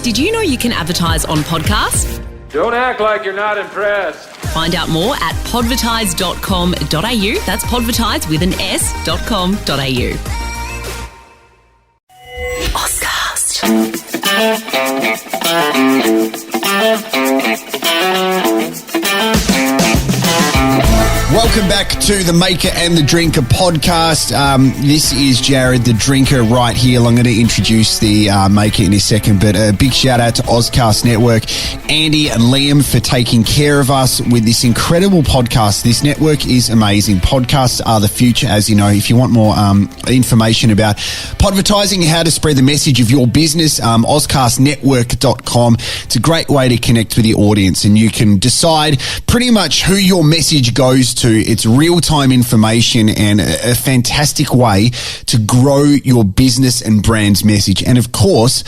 Did you know you can advertise on podcasts? Don't act like you're not impressed. Find out more at podvertise.com.au. That's podvertise with an s.com.au. Ozcast. Welcome back to the Maker and the Drinker podcast. This is Jarrod the Drinker right here. I'm going to introduce the Maker in a second, but a big shout out to Ozcast Network, Andy and Liam for taking care of us with this incredible podcast. This network is amazing. Podcasts are the future, as you know. If you want more information about podvertising, how to spread the message of your business, ozcastnetwork.com. It's a great way to connect with the audience, and you can decide pretty much who your message goes to. It's real-time information and a fantastic way to grow your business and brand's message. And of course,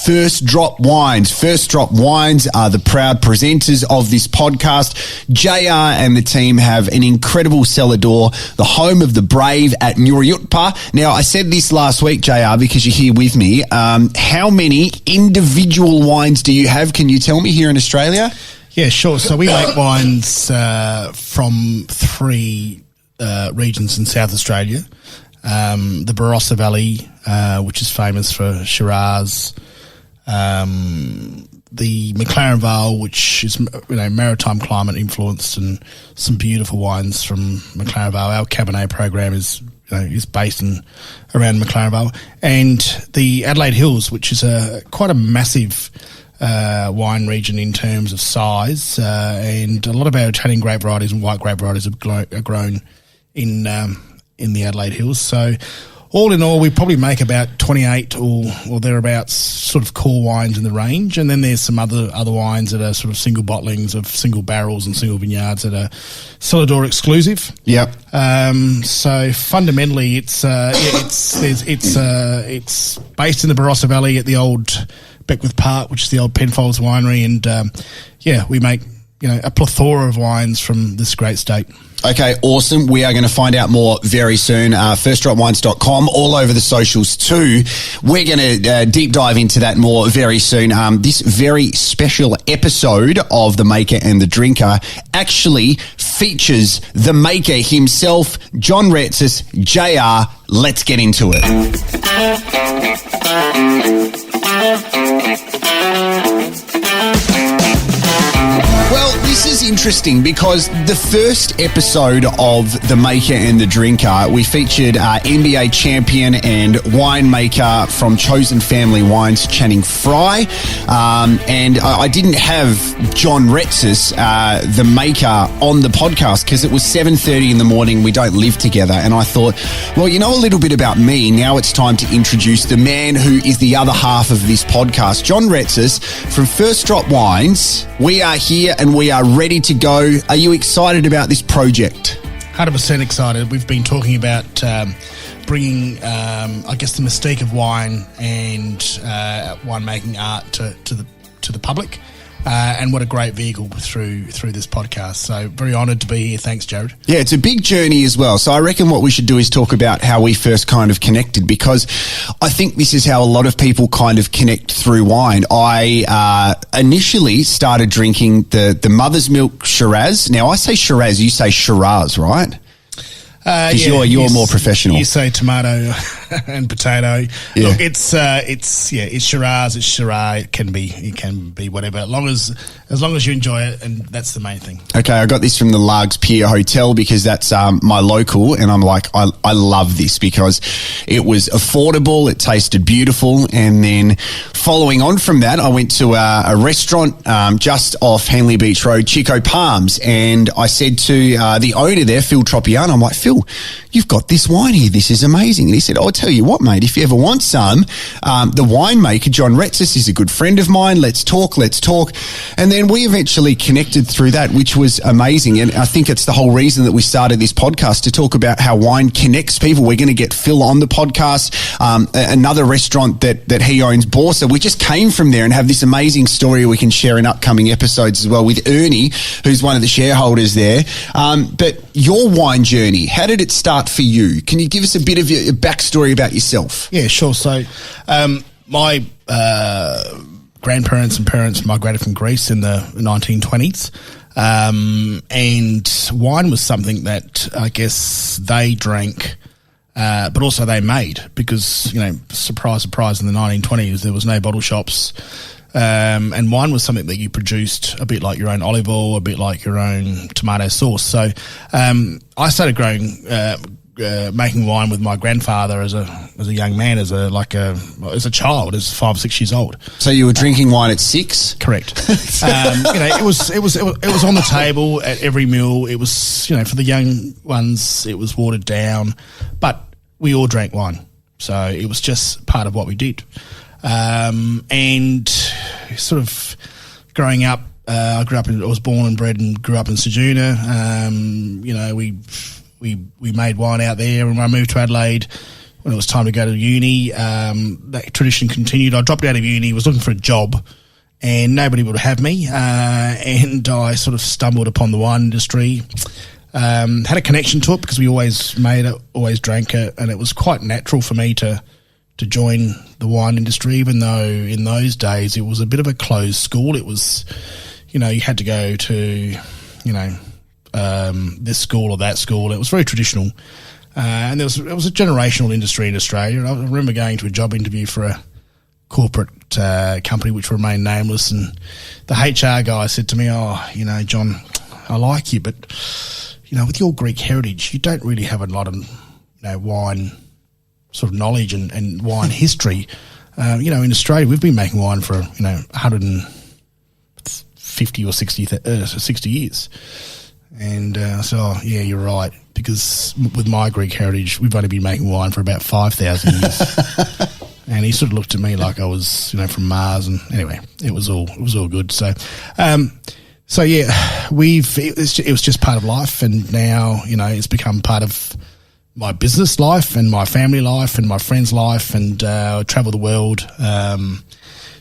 First Drop Wines. First Drop Wines are the proud presenters of this podcast. JR and the team have an incredible cellar door, the home of the brave at Nurayutpa. Now, I said this last week, JR, because you're here with me. How many individual wines do you have? Can you tell me here in Australia? Yeah, sure. So we make wines from three regions in South Australia. The Barossa Valley, which is famous for Shiraz. The McLaren Vale, which is maritime climate influenced, and some beautiful wines from McLaren Vale. Our Cabernet program is based around McLaren Vale. And the Adelaide Hills, which is quite a massive wine region in terms of size, and a lot of our Italian grape varieties and white grape varieties are grown in the Adelaide Hills. So all in all, we probably make about 28 or thereabouts sort of core wines in the range, and then there's some other wines that are sort of single bottlings of single barrels and single vineyards that are cellar door exclusive. Yep. So fundamentally, it's based in the Barossa Valley at the old Beckwith Park, which is the old Penfolds winery, and we make a plethora of wines from this great state. Okay, awesome. We are going to find out more very soon. FirstDropWines.com, all over the socials too. We're going to deep dive into that more very soon. This very special episode of The Maker and the Drinker actually features the maker himself, John Retsas, JR. Let's get into it. Well, this is interesting because the first episode of The Maker and the Drinker, we featured NBA champion and winemaker from Chosen Family Wines, Channing Fry. And I didn't have John Retsas, the maker, on the podcast because it was 7:30 in the morning. We don't live together. And I thought, well, you know a little bit about me. Now it's time to introduce the man who is the other half of this podcast, John Retsas from First Drop Wines. We are here and we are ready to go. Are you excited about this project? 100% excited. We've been talking about bringing, the mystique of wine and winemaking art to the public. And what a great vehicle through this podcast. So very honoured to be here. Thanks, Jarrod. Yeah, it's a big journey as well. So I reckon what we should do is talk about how we first kind of connected, because I think this is how a lot of people kind of connect through wine. I initially started drinking the Mother's Milk Shiraz. Now, I say Shiraz, you say Shiraz, right? Because you're more professional. You say tomato and potato. Yeah. Look, it's Shiraz, it's Shiraz. It can be whatever, as long as you enjoy it, and that's the main thing. Okay, I got this from the Largs Pier Hotel because that's my local, and I'm like, I love this because it was affordable, it tasted beautiful, and then following on from that, I went to a restaurant just off Henley Beach Road, Chico Palms, and I said to the owner there, Phil Tropiano, I'm like, Phil, you've got this wine here, this is amazing. And he said, I'll tell you what, mate, if you ever want some, the winemaker, John Retsas, is a good friend of mine, let's talk. And then we eventually connected through that, which was amazing. And I think it's the whole reason that we started this podcast, to talk about how wine connects people. We're going to get Phil on the podcast, another restaurant that he owns, Borsa. We just came from there and have this amazing story we can share in upcoming episodes as well with Ernie, who's one of the shareholders there. But your wine journey, how did it start for you? Can you give us a bit of your backstory about yourself? Yeah, sure. So my grandparents and parents migrated from Greece in the 1920s. And wine was something that I guess they drank, but also they made because, surprise, surprise, in the 1920s, there was no bottle shops. And wine was something that you produced a bit like your own olive oil, a bit like your own tomato sauce. So I started making wine with my grandfather as a young man, as a child, as 5 or 6 years old. So you were drinking wine at 6? Correct. It was on the table at every meal. It was, for the young ones, it was watered down, but we all drank wine. So it was just part of what we did. And sort of growing up, I was born and bred and grew up in Ceduna. We made wine out there, and when I moved to Adelaide, when it was time to go to uni, that tradition continued. I dropped out of uni, was looking for a job, and nobody would have me. And I sort of stumbled upon the wine industry. Had a connection to it because we always made it, always drank it, and it was quite natural for me to join the wine industry, even though in those days it was a bit of a closed school. It was, you had to go to, this school or that school. It was very traditional. And it was a generational industry in Australia. And I remember going to a job interview for a corporate company which remained nameless, and the HR guy said to me, John, I like you, but, with your Greek heritage, you don't really have a lot of, wine sort of knowledge and wine history. In Australia, we've been making wine for, 150 or 60 years. And yeah, you're right, because with my Greek heritage, we've only been making wine for about 5,000 years. And he sort of looked at me like I was, from Mars. And anyway, it was all good. So yeah, it was just part of life, and now it's become part of my business life and my family life and my friends' life, and travel the world,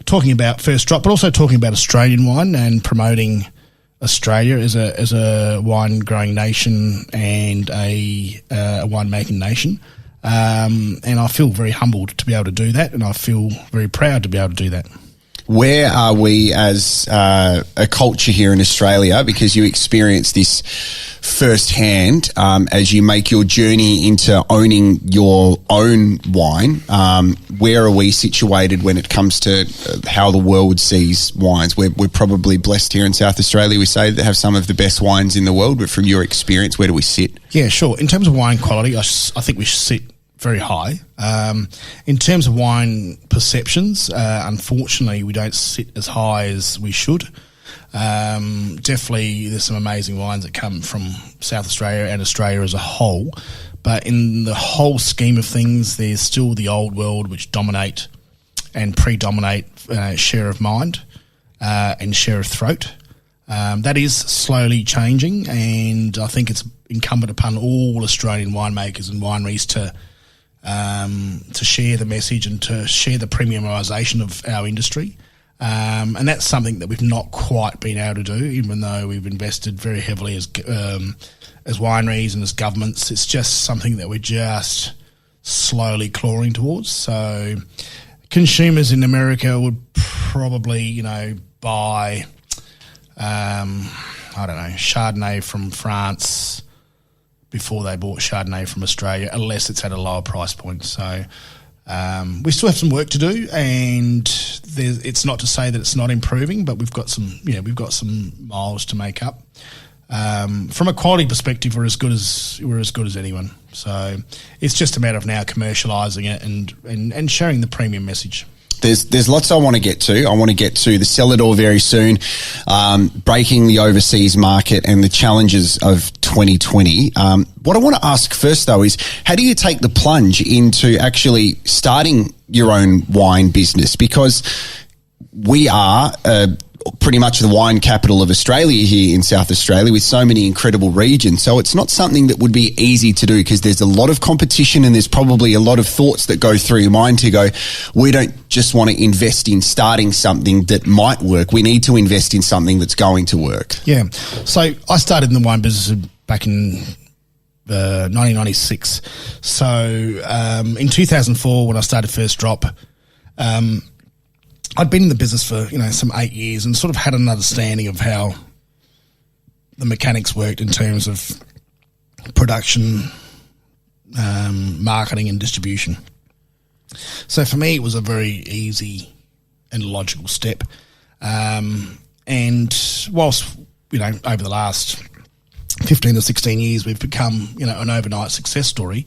talking about First Drop, but also talking about Australian wine and promoting Australia as a wine growing nation and a winemaking nation. And I feel very humbled to be able to do that, and I feel very proud to be able to do that. Where are we as a culture here in Australia? Because you experience this firsthand as you make your journey into owning your own wine. Where are we situated when it comes to how the world sees wines? We're probably blessed here in South Australia, we say, that have some of the best wines in the world. But from your experience, where do we sit? Yeah, sure. In terms of wine quality, I think we sit very high. In terms of wine perceptions, unfortunately, we don't sit as high as we should. Definitely, there's some amazing wines that come from South Australia and Australia as a whole. But in the whole scheme of things, there's still the old world which dominate and predominate share of mind and share of throat. That is slowly changing, and I think it's incumbent upon all Australian winemakers and wineries to share the message and to share the premiumisation of our industry. And that's something that we've not quite been able to do, even though we've invested very heavily as wineries and as governments. It's just something that we're just slowly clawing towards. So consumers in America would probably, buy, Chardonnay from France before they bought Chardonnay from Australia, unless it's at a lower price point. So we still have some work to do, and it's not to say that it's not improving, but we've got some miles to make up. From a quality perspective, we're as good as anyone. So it's just a matter of now commercialising it and sharing the premium message. There's lots I want to get to. I want to get to the Cellador very soon, breaking the overseas market and the challenges of 2020. What I want to ask first, though, is how do you take the plunge into actually starting your own wine business? Because we are pretty much the wine capital of Australia here in South Australia, with so many incredible regions. So it's not something that would be easy to do, because there's a lot of competition and there's probably a lot of thoughts that go through your mind to go, we don't just want to invest in starting something that might work. We need to invest in something that's going to work. Yeah. So I started in the wine business back in 1996. So in 2004, when I started First Drop, I'd been in the business for, some 8 years and sort of had an understanding of how the mechanics worked in terms of production, marketing and distribution. So for me, it was a very easy and logical step. And whilst, over the last 15 or 16 years, we've become, an overnight success story,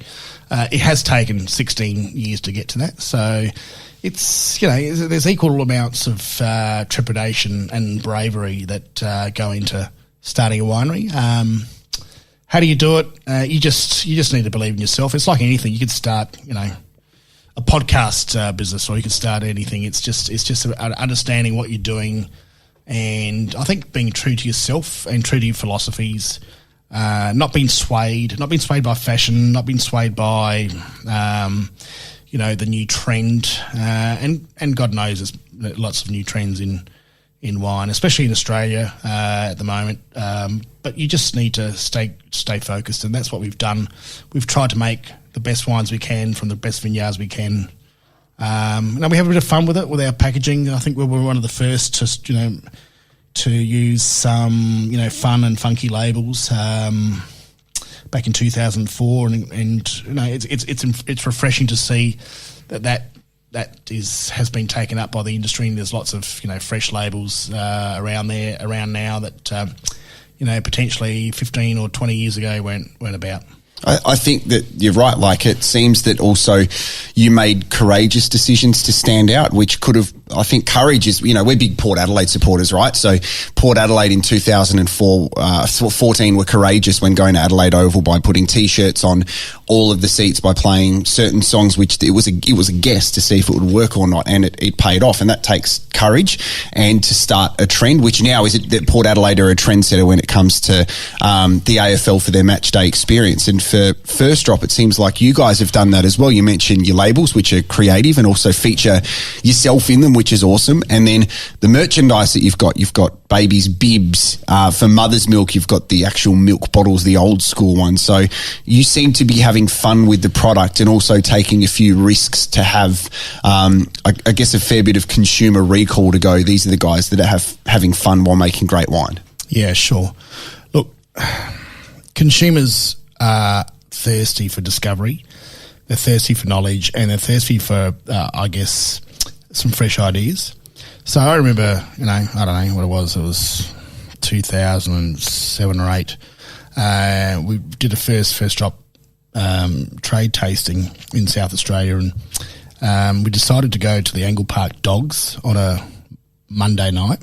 it has taken 16 years to get to that. So it's, there's equal amounts of trepidation and bravery that go into starting a winery. How do you do it? You just need to believe in yourself. It's like anything. You could start, a podcast business, or you could start anything. It's just understanding what you're doing, and I think being true to yourself and true to your philosophies. Not being swayed by fashion, not being swayed by the new trend, and God knows there's lots of new trends in wine, especially in Australia at the moment. But you just need to stay focused, and that's what we've done. We've tried to make the best wines we can from the best vineyards we can. And we have a bit of fun with it, with our packaging. I think we were one of the first to use some, fun and funky labels back in 2004, and it's refreshing to see that has been taken up by the industry, and there's lots of fresh labels around now that potentially 15 or 20 years ago weren't about. I think that you're right. Like, it seems that also you made courageous decisions to stand out, which could have, I think courage is, we're big Port Adelaide supporters, right? So Port Adelaide in 2014 were courageous when going to Adelaide Oval by putting T-shirts on all of the seats, by playing certain songs, which it was a guess to see if it would work or not, and it paid off. And that takes courage, and to start a trend, which now is that Port Adelaide are a trendsetter when it comes to the AFL for their match day experience. And for First Drop, it seems like you guys have done that as well. You mentioned your labels, which are creative and also feature yourself in them, which is awesome. And then the merchandise that you've got babies' bibs. For mother's milk, you've got the actual milk bottles, the old school ones. So you seem to be having fun with the product, and also taking a few risks to have, I guess, a fair bit of consumer recall to go, these are the guys that are having fun while making great wine. Yeah, sure. Look, consumers are thirsty for discovery, they're thirsty for knowledge, and they're thirsty for, I guess, some fresh ideas. So I remember, I don't know what it was 2007 or 8. We did a first drop trade tasting in South Australia, and we decided to go to the Angle Park Dogs on a Monday night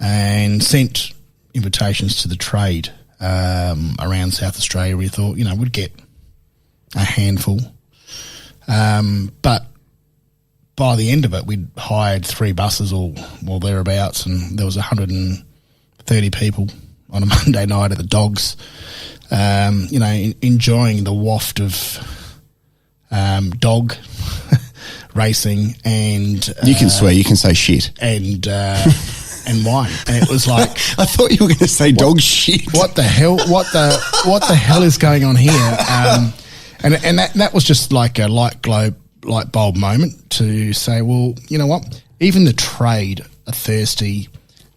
and sent invitations to the trade around South Australia. We thought, we'd get a handful. But by the end of it, we'd hired 3 buses or thereabouts, and there was 130 people on a Monday night at the Dogs, enjoying the waft of dog racing, and you can swear, you can say shit, and wine, and it was like I thought you were going to say dog shit. What the hell? What the hell is going on here? And that was just like a light bulb moment to say, well, you know what? Even the trade are thirsty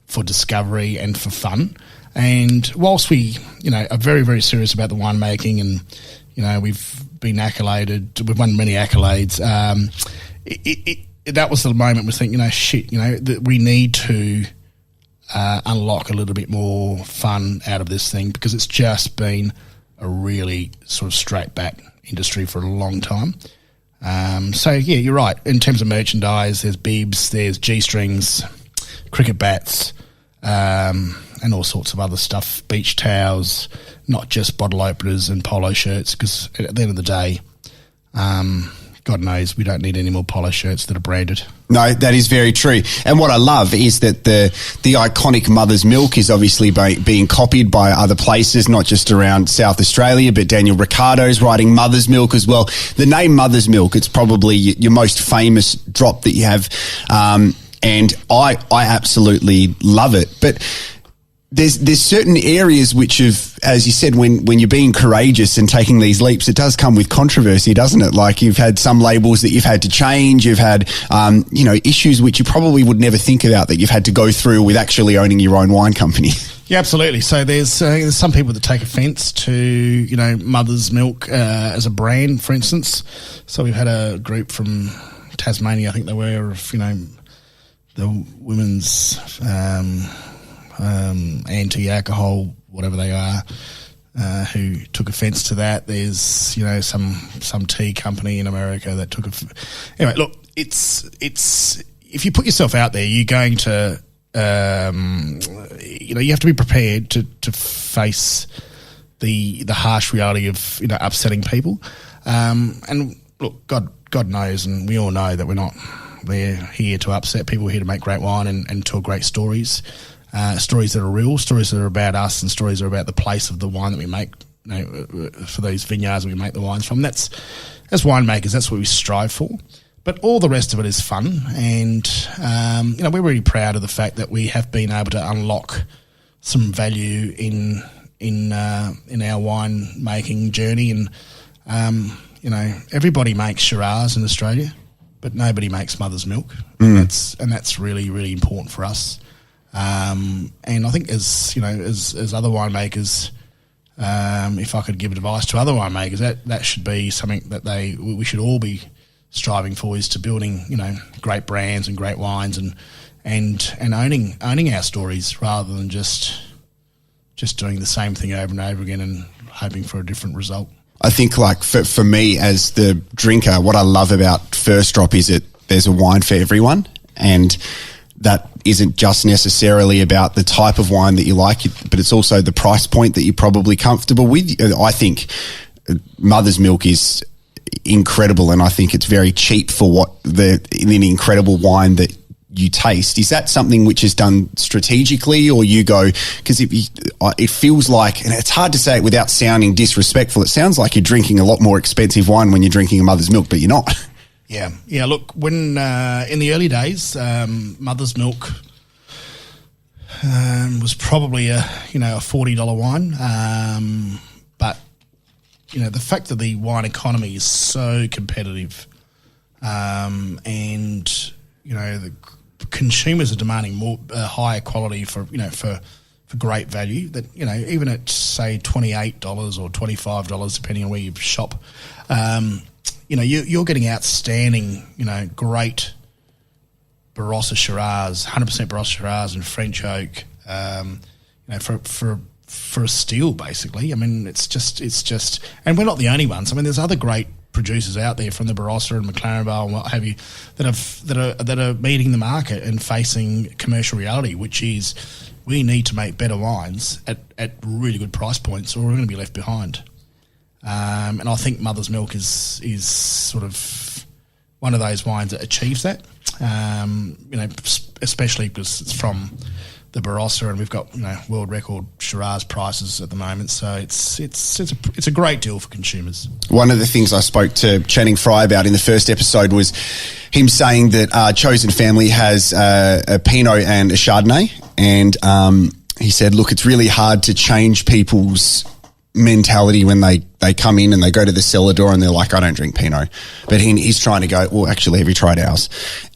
for discovery and for fun. And whilst we, are very, very serious about the winemaking, and we've been accoladed, we've won many accolades. That was the moment we think, that we need to unlock a little bit more fun out of this thing, because it's just been a really sort of straight back industry for a long time. So yeah, you're right. In terms of merchandise, there's bibs, there's G-strings, cricket bats, and all sorts of other stuff, beach towels, not just bottle openers and polo shirts, because at the end of the day, God knows we don't need any more polo shirts that are branded. No, that is very true. And what I love is that the iconic Mother's Milk is obviously being copied by other places, not just around South Australia, but Daniel Ricciardo's writing Mother's Milk as well. The name Mother's Milk, it's probably your most famous drop that you have, and I absolutely love it. But there's certain areas which have, as you said, when you're being courageous and taking these leaps, it does come with controversy, doesn't it? Like you've had some labels that you've had to change. You've had, issues which you probably would never think about that you've had to go through with actually owning your own wine company. Yeah, absolutely. So there's some people that take offence to, Mother's Milk as a brand, for instance. So we've had a group from Tasmania, I think they were, the women's anti-alcohol, whatever they are, who took offence to that. There's, some tea company in America that took anyway, look, it's if you put yourself out there, you're going to, you have to be prepared to face the harsh reality of, upsetting people. And look, God knows, and we all know that we're here to upset people. We're here to make great wine and tell great stories. Stories that are real, stories that are about us, and stories that are about the place of the wine that we make, for these vineyards we make the wines from. As winemakers, that's what we strive for. But all the rest of it is fun, and we're really proud of the fact that we have been able to unlock some value in our wine making journey. And everybody makes Shiraz in Australia, but nobody makes Mother's Milk, and that's really, really important for us. And I think as other winemakers, if I could give advice to other winemakers, that should be something that we should all be striving for, is to building, great brands and great wines and owning our stories rather than just doing the same thing over and over again and hoping for a different result. I think like for me as the drinker, what I love about First Drop is that there's a wine for everyone, and that isn't just necessarily about the type of wine that you like, but it's also the price point that you're probably comfortable with. I think Mother's Milk is incredible, and I think it's very cheap for what the incredible wine that you taste. Is that something which is done strategically, or you go, because it feels like, and it's hard to say it without sounding disrespectful, it sounds like you're drinking a lot more expensive wine when you're drinking a Mother's Milk, but you're not. Yeah. Look, when in the early days, Mother's Milk was probably a $40 wine, but the fact that the wine economy is so competitive, and the consumers are demanding more higher quality for great value, that even at say $28 or $25, depending on where you shop. You're getting outstanding, great Barossa Shiraz, 100% Barossa Shiraz and French oak, for a steal, basically. I mean, it's just, and we're not the only ones. I mean, there's other great producers out there from the Barossa and McLaren Vale and what have you that are meeting the market and facing commercial reality, which is we need to make better wines at really good price points, or we're going to be left behind. And I think Mother's Milk is sort of one of those wines that achieves that, especially because it's from the Barossa, and we've got world record Shiraz prices at the moment, so it's a great deal for consumers. One of the things I spoke to Channing Fry about in the first episode was him saying that Chosen Family has a Pinot and a Chardonnay, and he said, look, it's really hard to change people's mentality when they come in and they go to the cellar door and they're like, I don't drink Pinot. But he's trying to go, well, actually, have you tried ours?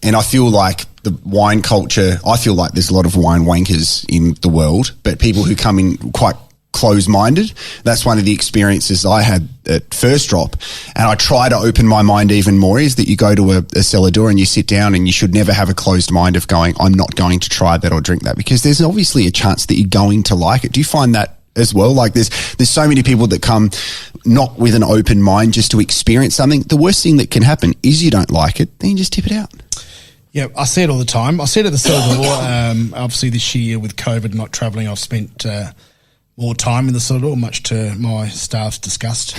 And I feel like the wine culture, I feel like there's a lot of wine wankers in the world, but people who come in quite closed-minded. That's one of the experiences I had at First Drop. And I try to open my mind even more, is that you go to a cellar door and you sit down, and you should never have a closed mind of going, I'm not going to try that or drink that, because there's obviously a chance that you're going to like it. Do you find that as well? Like there's so many people that come not with an open mind just to experience something. The worst thing that can happen is you don't like it, then you just tip it out. Yeah, I see it all the time. I see it at the cellar door. Obviously this year with COVID not travelling, I've spent more time in the cellar door, much to my staff's disgust.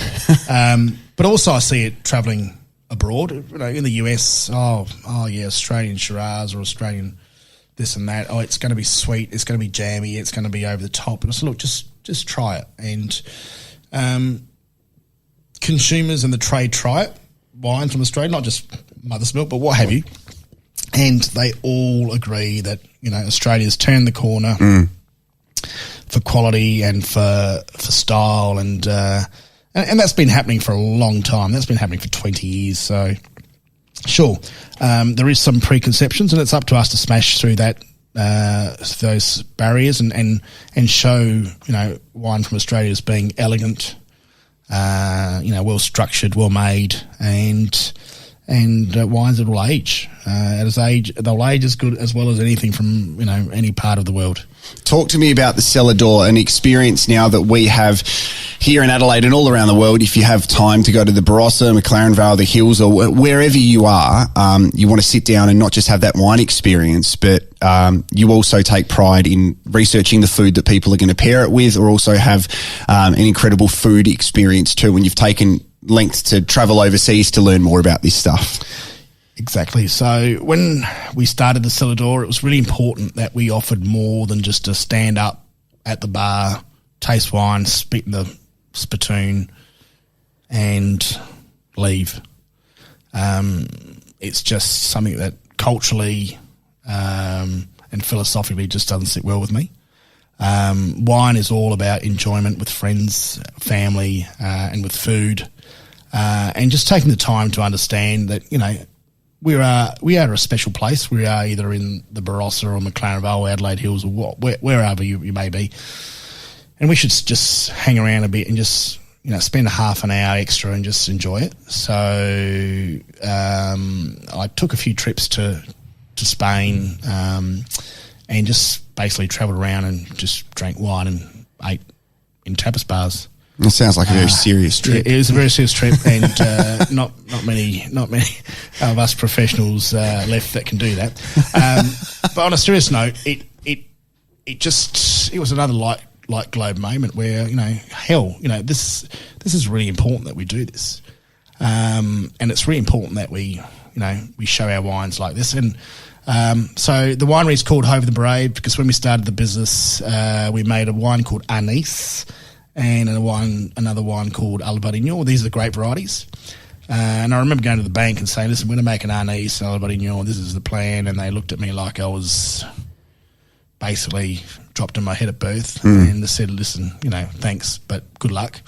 But also I see it travelling abroad, in the US. Oh yeah, Australian Shiraz or Australian this and that. Oh, it's going to be sweet, it's going to be jammy, it's going to be over the top. And I said, look, just try it. And consumers and the trade try it, wines from Australia, not just Mother's Milk, but what have you. And they all agree that, Australia's turned the corner. quality and for style, and that's been happening for a long time. That's been happening for 20 years. So, sure, there is some preconceptions, and it's up to us to smash through those barriers and show wine from Australia as being elegant, well structured, well made, and wines that will age. They'll age as good as well as anything from any part of the world. Talk to me about the cellar door, an experience now that we have here in Adelaide and all around the world. If you have time to go to the Barossa, McLaren Vale, the Hills, or wherever you are, you want to sit down and not just have that wine experience, but you also take pride in researching the food that people are going to pair it with, or also have an incredible food experience too when you've taken lengths to travel overseas to learn more about this stuff. Exactly. So when we started the cellar door, it was really important that we offered more than just to stand up at the bar, taste wine, spit in the spittoon, and leave. It's just something that culturally and philosophically just doesn't sit well with me. Wine is all about enjoyment with friends, family, and with food, and just taking the time to understand that we are a special place. We are either in the Barossa or McLaren Vale, Adelaide Hills, or wherever you may be, and we should just hang around a bit and just spend a half an hour extra and just enjoy it. So I took a few trips to Spain and just basically travelled around and just drank wine and ate in tapas bars. It sounds like a very serious trip. It was a very serious trip, and not many of us professionals left that can do that. But on a serious note, it was another light globe moment where this is really important that we do this, and it's really important that we show our wines like this. And so the winery is called Hove the Brave because when we started the business, we made a wine called Anise and another wine called Albarino. These are the grape varieties. And I remember going to the bank and saying, listen, we're going to make an Anise and Albarino, this is the plan. And they looked at me like I was basically dropped in my head at birth and they said, listen, thanks, but good luck.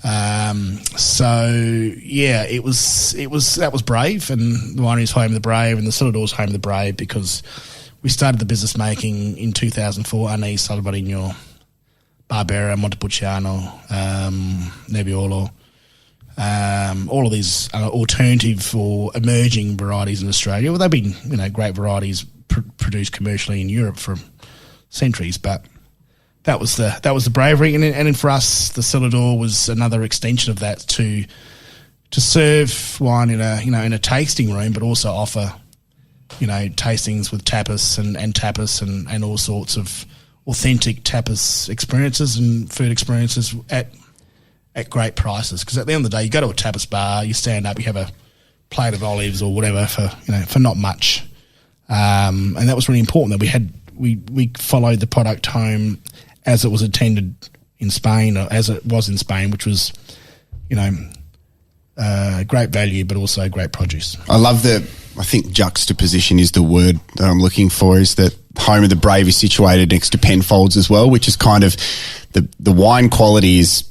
That was brave, and the winery's Home of the Brave and the cellar door's Home of the Brave because we started the business making in 2004 Anise, Albarino, Barbera, Montepulciano, Nebbiolo, all of these alternative or emerging varieties in Australia. Well, they've been, great varieties produced commercially in Europe for centuries, but that was the bravery, and for us, the cellar door was another extension of that to serve wine in a tasting room, but also offer tastings with tapas and all sorts of authentic tapas experiences and food experiences at great prices. Because at the end of the day, you go to a tapas bar, you stand up, you have a plate of olives or whatever for not much, and that was really important that we followed the product home as it was intended in Spain, or as it was in Spain, which was, great value, but also great produce. I think juxtaposition is the word that I'm looking for, is that Home of the Brave is situated next to Penfolds as well, which is kind of the wine quality is,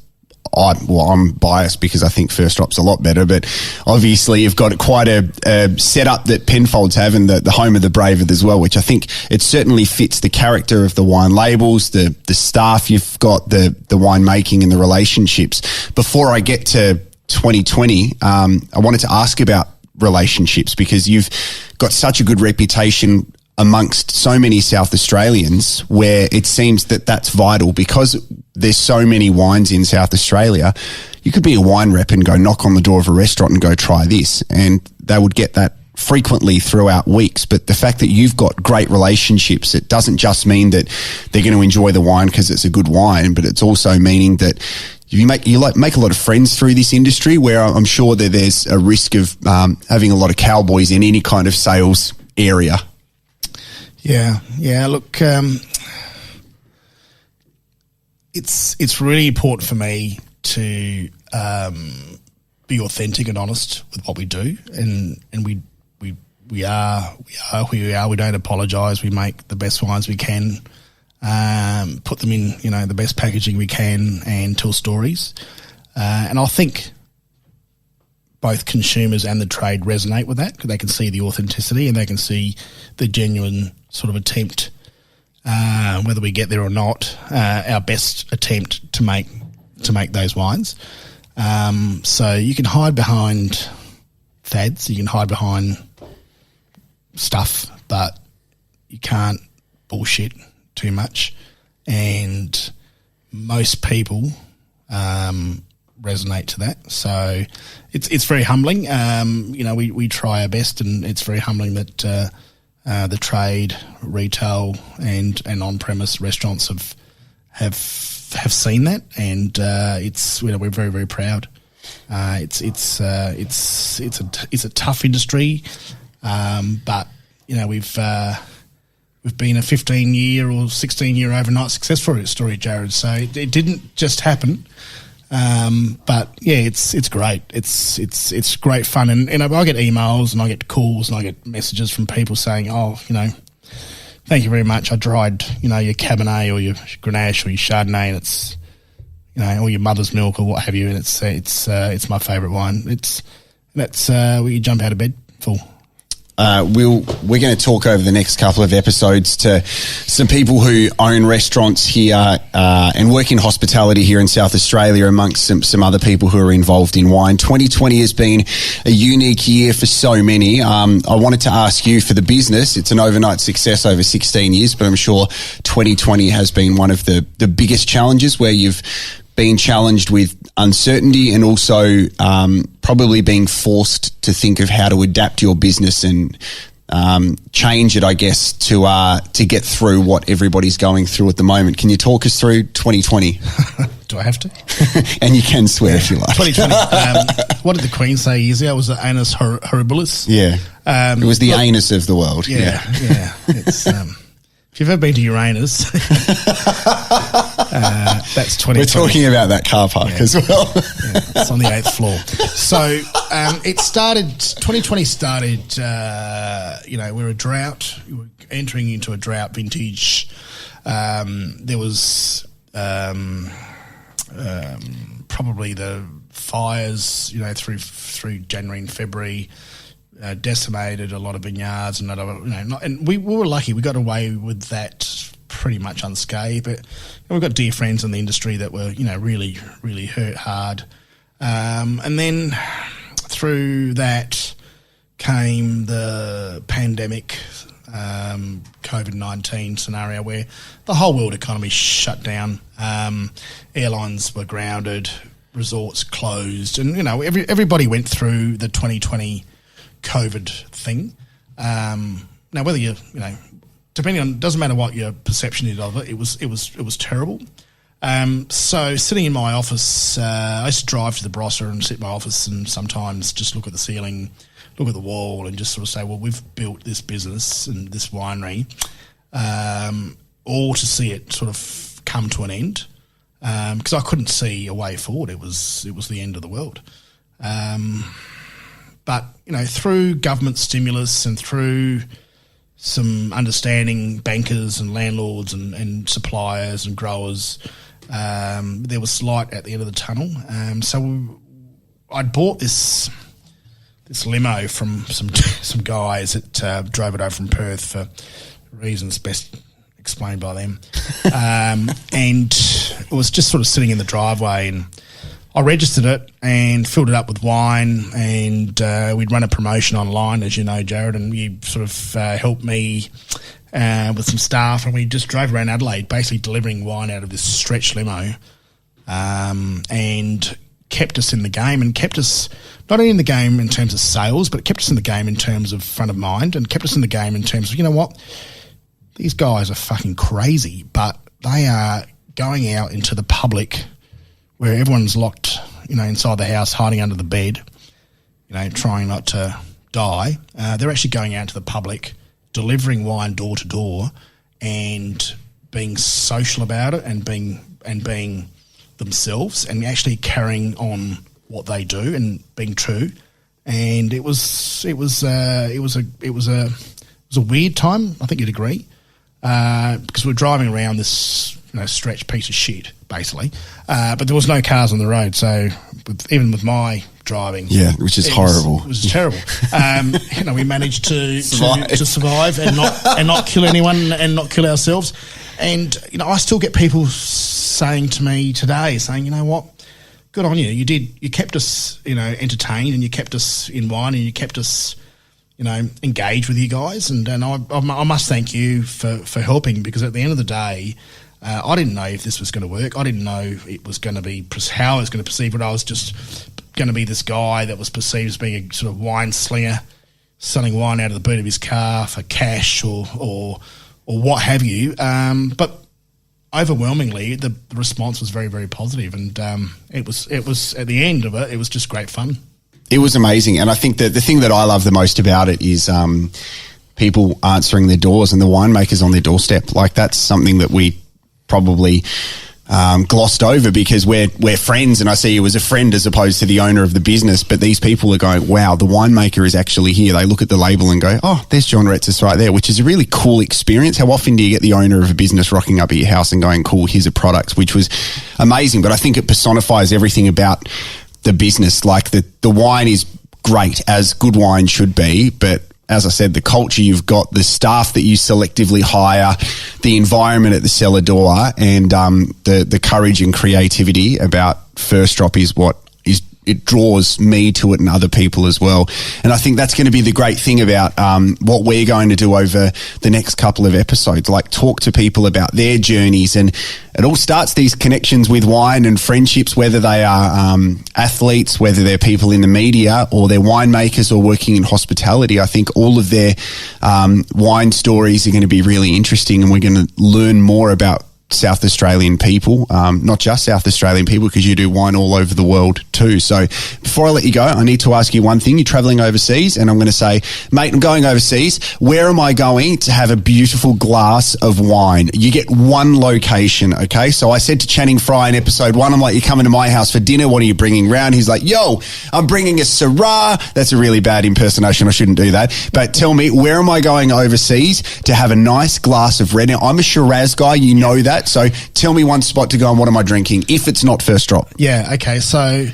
I'm biased because I think First Drop's a lot better, but obviously you've got quite a setup that Penfolds have, and the Home of the Brave as well, which I think it certainly fits the character of the wine labels, the staff you've got, the wine making and the relationships. Before I get to 2020, I wanted to ask about relationships because you've got such a good reputation amongst so many South Australians, where it seems that that's vital because there's so many wines in South Australia. You could be a wine rep and go knock on the door of a restaurant and go try this, and they would get that frequently throughout weeks. But the fact that you've got great relationships, it doesn't just mean that they're going to enjoy the wine because it's a good wine, but it's also meaning that you make a lot of friends through this industry, where I'm sure that there's a risk of having a lot of cowboys in any kind of sales area. Yeah. Look, it's really important for me to be authentic and honest with what we do, and we are who we are. We don't apologise. We make the best wines we can. put them in, the best packaging we can and tell stories. And I think both consumers and the trade resonate with that because they can see the authenticity and they can see the genuine sort of attempt, whether we get there or not, our best attempt to make those wines. So you can hide behind fads, you can hide behind stuff, but you can't bullshit too much. And most people resonate to that. So it's very humbling. We try our best, and it's very humbling that the trade, retail, and on-premise restaurants have seen that, and we're very, very proud. It's a tough industry, but we've been a 15-year or 16-year overnight success story, Jarrod. So it didn't just happen. But yeah, it's great. It's great fun, and I get emails and I get calls and I get messages from people saying, thank you very much. I tried, your Cabernet or your Grenache or your Chardonnay, and it's, or your mother's milk or what have you, and it's my favourite wine. That's what you jump out of bed for. We're going to talk over the next couple of episodes to some people who own restaurants here and work in hospitality here in South Australia, amongst some other people who are involved in wine. 2020 has been a unique year for so many. I wanted to ask you, for the business, it's an overnight success over 16 years, but I'm sure 2020 has been one of the biggest challenges, where you've been challenged with uncertainty and also probably being forced to think of how to adapt your business and change it, I guess, to get through what everybody's going through at the moment. Can you talk us through 2020? Do I have to? And you can swear if you like. 2020. What did the Queen say years ago? It was the anus horribilis. Yeah. It was the anus of the world. Yeah. It's... if you've ever been to Uranus, that's 2020. We're talking about that car park as well. It's on the 8th floor. So 2020 started, we're a drought. We were entering into a drought vintage. There was probably the fires, through January and February, decimated a lot of vineyards, and we were lucky. We got away with that pretty much unscathed. But we've got dear friends in the industry that were, really, really hurt hard. And then through that came the pandemic, COVID-19 scenario, where the whole world economy shut down. Airlines were grounded, resorts closed, and everybody went through the 2020 COVID thing. Now, whether depending on, doesn't matter what your perception is of it, it was terrible. So sitting in my office, I used to drive to the Barossa and sit in my office and sometimes just look at the ceiling, look at the wall, and just sort of say, well, we've built this business and this winery, all to see it sort of come to an end, because I couldn't see a way forward. It was the end of the world. But, through government stimulus and through some understanding bankers and landlords and suppliers and growers, there was light at the end of the tunnel. So I'd bought this limo from some guys that drove it over from Perth for reasons best explained by them. And it was just sort of sitting in the driveway, and I registered it and filled it up with wine, and we'd run a promotion online, as you know, Jarrod, and you sort of helped me with some staff, and we just drove around Adelaide basically delivering wine out of this stretch limo, and kept us in the game, and kept us not only in the game in terms of sales, but it kept us in the game in terms of front of mind, and kept us in the game in terms of, you know what, these guys are fucking crazy, but they are going out into the public where everyone's locked, inside the house, hiding under the bed, trying not to die. They're actually going out to the public, delivering wine door to door, and being social about it, and being themselves, and actually carrying on what they do and being true. And it was a weird time. I think you'd agree. because we're driving around this stretched piece of shit, basically. But there was no cars on the road, so even with my driving, which is horrible. It was terrible. We managed to survive and not kill anyone and not kill ourselves. And I still get people saying to me today, saying, you know what, good on you. You kept us, entertained, and you kept us in wine, and you kept us, engaged with you guys. And I must thank you for helping, because at the end of the day, I didn't know if this was going to work. I didn't know it was going to be how I was going to perceive it. I was just going to be this guy that was perceived as being a sort of wine slinger, selling wine out of the boot of his car for cash or what have you. But overwhelmingly, the response was very, very positive, and it was at the end of it was just great fun. It was amazing, and I think that the thing that I love the most about it is people answering their doors and the winemakers on their doorstep. Like, that's something that we probably glossed over because we're friends, and I see you as a friend as opposed to the owner of the business. But these people are going, wow, the winemaker is actually here. They look at the label and go, oh, there's John Retsas right there, which is a really cool experience. How often do you get the owner of a business rocking up at your house and going, cool, here's a product, which was amazing. But I think it personifies everything about the business. Like, the wine is great, as good wine should be, but as I said, the culture you've got, the staff that you selectively hire, the environment at the cellar door, and the courage and creativity about First Drop is what it draws me to it and other people as well. And I think that's going to be the great thing about what we're going to do over the next couple of episodes, like talk to people about their journeys. And it all starts these connections with wine and friendships, whether they are athletes, whether they're people in the media, or they're winemakers or working in hospitality. I think all of their wine stories are going to be really interesting, and we're going to learn more about South Australian people, not just South Australian people, because you do wine all over the world too. So before I let you go, I need to ask you one thing. You're travelling overseas, and I'm going to say, mate, I'm going overseas. Where am I going to have a beautiful glass of wine? You get one location, okay? So I said to Channing Frye in episode 1, I'm like, you're coming to my house for dinner. What are you bringing round? He's like, yo, I'm bringing a Syrah. That's a really bad impersonation. I shouldn't do that. But tell me, where am I going overseas to have a nice glass of red? Now, I'm a Shiraz guy. You know that. So tell me one spot to go and what am I drinking if it's not First Drop? Yeah, okay. So,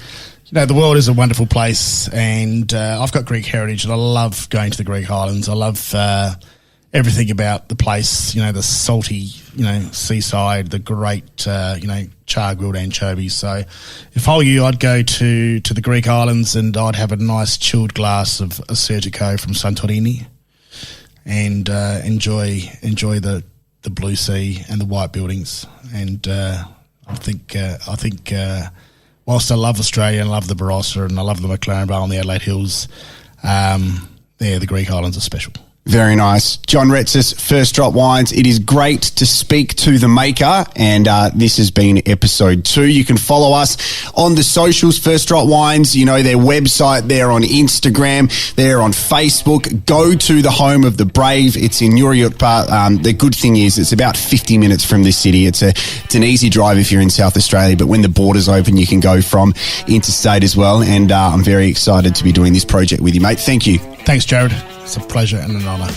the world is a wonderful place, and I've got Greek heritage, and I love going to the Greek islands. I love everything about the place, the salty, seaside, the great, char-grilled anchovies. So if I were you, I'd go to the Greek islands, and I'd have a nice chilled glass of Assyrtiko from Santorini and enjoy the blue sea and the white buildings. And I think whilst I love Australia and love the Barossa and I love the McLaren Vale and the Adelaide Hills, the Greek islands are special. Very nice. John Retsas, First Drop Wines. It is great to speak to the maker, and this has been episode 2. You can follow us on the socials, First Drop Wines, their website. They're on Instagram. They're on Facebook. Go to the home of the brave. It's in Uriutpa. The good thing is it's about 50 minutes from the city. It's an easy drive if you're in South Australia, but when the borders open, you can go from interstate as well. And I'm very excited to be doing this project with you, mate. Thank you. Thanks, Jarrod. It's a pleasure and an honour.